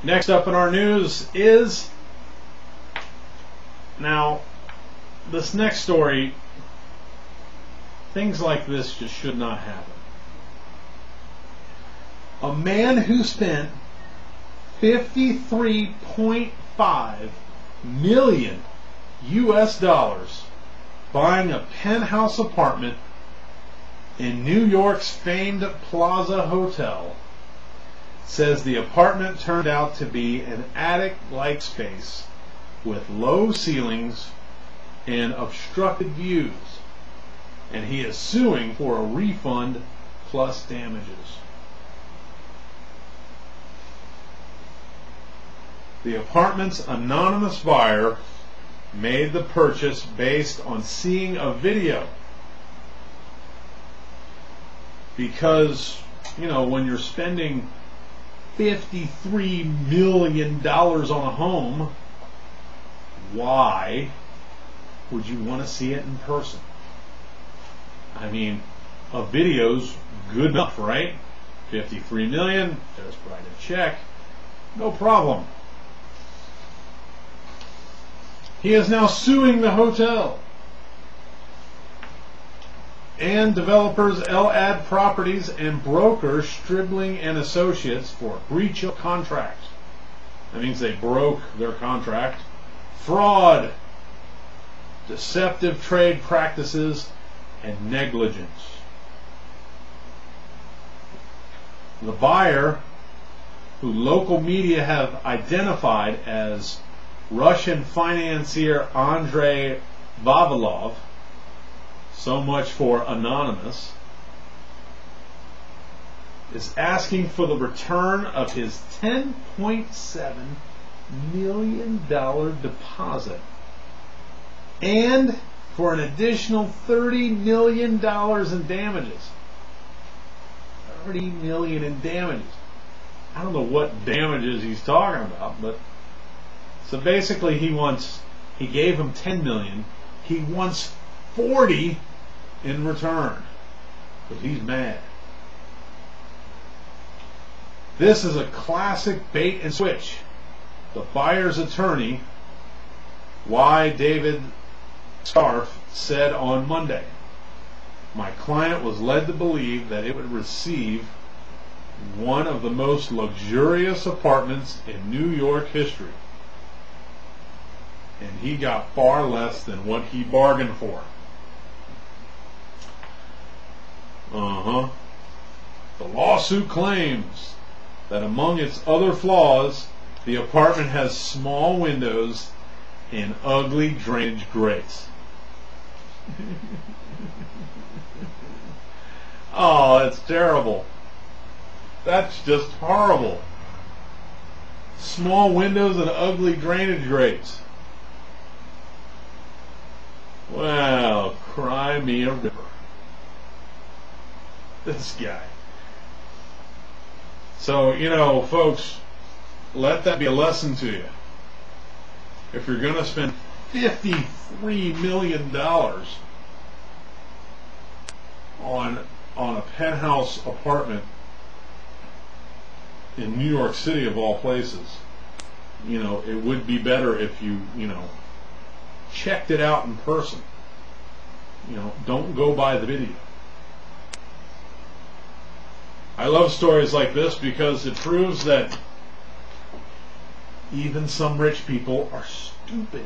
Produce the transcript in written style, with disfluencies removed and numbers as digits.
Next up in our news is, now, this next story, things like this just should not happen. A man who spent $53.5 million US buying a penthouse apartment in New York's famed Plaza Hotel says the apartment turned out to be an attic-like space with low ceilings and obstructed views, and he is suing for a refund plus damages. The apartment's anonymous buyer made the purchase based on seeing a video, because, you know, when you're spending $53 million on a home, why would you want to see it in person? I mean, a video's good enough, right? 53 million, just write a check, no problem. He is now suing the hotel and developers Elad Properties and broker Stribling and Associates for breach of contract. That means they broke their contract, fraud, deceptive trade practices, and negligence. The buyer, who local media have identified as Russian financier Andrei Vavilov, so much for anonymous, is asking for the return of his $10.7 million deposit and for an additional $30 million in damages. $30 million in damages. I don't know what damages he's talking about, but so basically he gave him $10 million. He wants $40 in return, but he's mad. This is a classic bait and switch. The buyer's attorney, Y. David Scarf, said on Monday, "My client was led to believe that it would receive one of the most luxurious apartments in New York history, and he got far less than what he bargained for." The lawsuit claims that among its other flaws, the apartment has small windows and ugly drainage grates. Oh, that's terrible. That's just horrible. Small windows and ugly drainage grates. Well, cry me a river. This guy. So, you know, folks, let that be a lesson to you. If you're going to spend $53 million on a penthouse apartment in New York City of all places, you know, it would be better if you checked it out in person. You know, don't go by the video. I love stories like this because it proves that even some rich people are stupid.